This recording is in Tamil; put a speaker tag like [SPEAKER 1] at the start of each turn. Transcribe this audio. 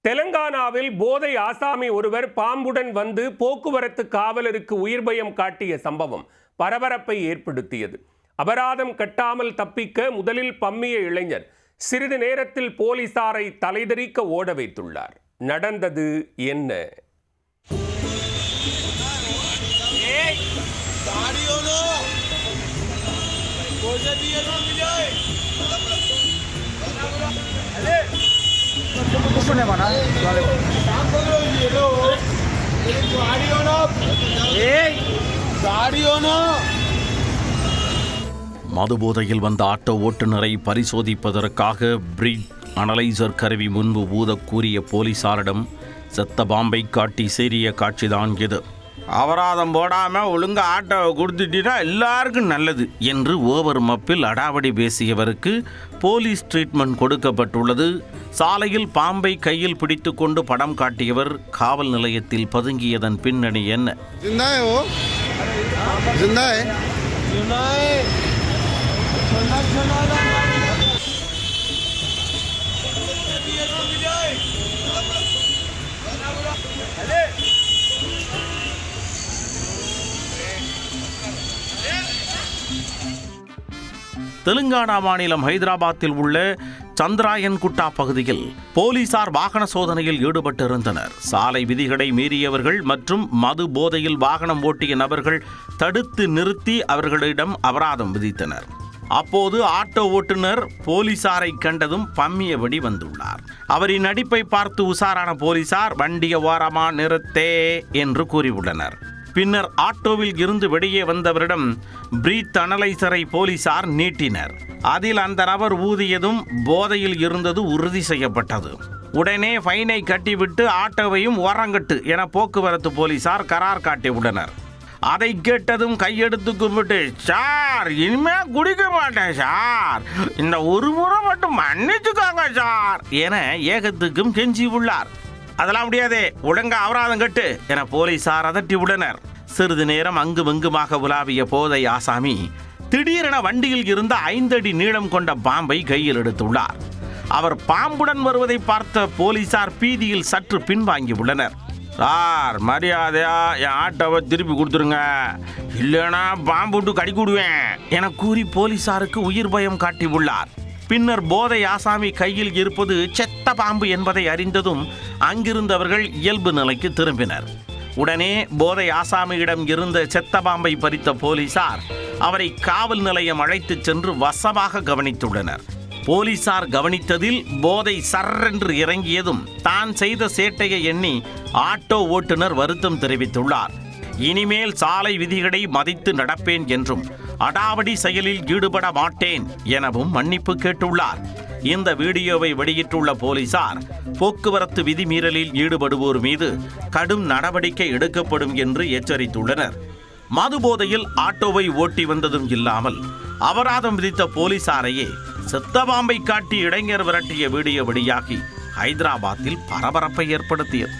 [SPEAKER 1] தெலங்கானாவில் போதை ஆசாமி ஒருவர் பாம்புடன் வந்து போக்குவரத்து காவலருக்கு உயிர் பயம் காட்டிய சம்பவம் பரபரப்பை ஏற்படுத்தியது. அபராதம் கட்டாமல் தப்பிக்க முதலில் பம்மிய இளைஞர் சிறிது நேரத்தில் போலீசாரை தலைதெறிக்க ஓட வைத்துள்ளார். நடந்தது என்ன?
[SPEAKER 2] மதுபோதையில் வந்த ஆட்டோ ஓட்டுநரை பரிசோதிப்பதற்காக பிரீத் அனலைசர் கருவி முன்பு ஊத கூறிய போலீசாரிடம் செத்த பாம்பை காட்டி சீரிய காட்சிதான் இது.
[SPEAKER 3] அபராதம் போடாமல் ஒழுங்காக ஆட்டோவை கொடுத்துட்டீங்கன்னா எல்லாருக்கும் நல்லது
[SPEAKER 2] என்று ஓவர் மப்பில் அடாவடி பேசியவருக்கு போலீஸ் ட்ரீட்மெண்ட் கொடுக்கப்பட்டுள்ளது. சாலையில் பாம்பை கையில் பிடித்து கொண்டு படம் காட்டியவர் காவல் நிலையத்தில் பதுங்கியதன் பின்னணி என்ன? தெலுங்கானா மாநிலம் ஹைதராபாத்தில் உள்ள சந்திராயன்குட்டா பகுதியில் போலீசார் வாகன சோதனையில் ஈடுபட்டிருந்தனர். சாலை விதிகளை மீறியவர்கள் மற்றும் மது போதையில் வாகனம் ஓட்டிய நபர்கள் தடுத்து நிறுத்தி அவர்களிடம் அபராதம் விதித்தனர். அப்போது ஆட்டோ ஓட்டுநர் போலீசாரை கண்டதும் பம்மியபடி வந்துள்ளார். அவரின் நடிப்பை பார்த்து உஷாரான போலீசார் வண்டிய ஓரமா நிறுத்தே என்று கூறியுள்ளனர். பின்னர் ஆட்டோவில் இருந்து வெளியே வந்தவரிடம் பிரீத் அனலைசரை போலீசார் நீட்டினர். அதில் அந்த நபர் ஊதியதும் போதையில் இருந்தது உறுதி செய்யப்பட்டது. உடனே ஃபைனை கட்டிவிட்டு ஆட்டோவையும் ஓரங்கட்டு என போக்குவரத்து போலீசார் கரார் காட்டியுள்ளனர். அதை கேட்டதும் கையெடுத்து கும்பிட்டு, சார் இனிமே குடிக்க மாட்டேன் சார், இந்த ஒரு முறை மட்டும் மன்னிச்சுக்காங்க சார் என ஏகத்துக்கும் கெஞ்சி உள்ளார். அதெல்லாம் முடியாதே, ஒழுங்கா அபராதம் கட்டு என போலீசார் அதட்டி உள்ளனர். சிறிது நேரம் அங்குமங்குமாக உலாவிய போதை ஆசாமி திடீரென வண்டியில் இருந்த 5 அடி நீளம் கொண்ட பாம்பை கையில் எடுத்துள்ளார். அவர் பாம்புடன் வருவதை பார்த்த போலீசார் பீதியில் சற்று பின்வாங்கி உள்ளனர்.
[SPEAKER 3] சார் மரியாதையா என் ஆட்டோவை திருப்பி கொடுத்துருங்க, இல்லைன்னா பாம்புட்டு கடிக்கூடுவேன்
[SPEAKER 2] என கூறி போலீசாருக்கு உயிர் பயம் காட்டி உள்ளார். பின்னர் போதை ஆசாமி கையில் இருப்பது செத்த பாம்பு என்பதை அறிந்ததும் அங்கிருந்தவர்கள் இயல்பு நிலைக்கு திரும்பினர். உடனே போதை ஆசாமியிடம் இருந்த செத்த பாம்பை பறித்த போலீசார் அவரை காவல் நிலையம் அழைத்துச் சென்று வசமாக கவனித்துள்ளனர். போலீசார் கவனித்ததில் போதை சர்ரென்று இறங்கியதும் தான் செய்த சேட்டையை எண்ணி ஆட்டோ ஓட்டுநர் வருத்தம் தெரிவித்துள்ளார். இனிமேல் சாலை விதிகளை மதித்து நடப்பேன் என்றும் அடாவடி செயலில் ஈடுபட மாட்டேன் எனவும் மன்னிப்பு கேட்டுள்ளார். இந்த வீடியோவை வெளியிட்டுள்ள போலீசார் போக்குவரத்து விதிமீறலில் ஈடுபடுவோர் மீது கடும் நடவடிக்கை எடுக்கப்படும் என்று எச்சரித்துள்ளனர். மது போதையில் ஆட்டோவை ஓட்டி வந்ததும் இல்லாமல் அபராதம் விதித்த போலீசாரையே செத்த பாம்பை காட்டி இளைஞர் விரட்டிய வீடியோ வெளியாகி ஹைதராபாத்தில் பரபரப்பை ஏற்படுத்தியது.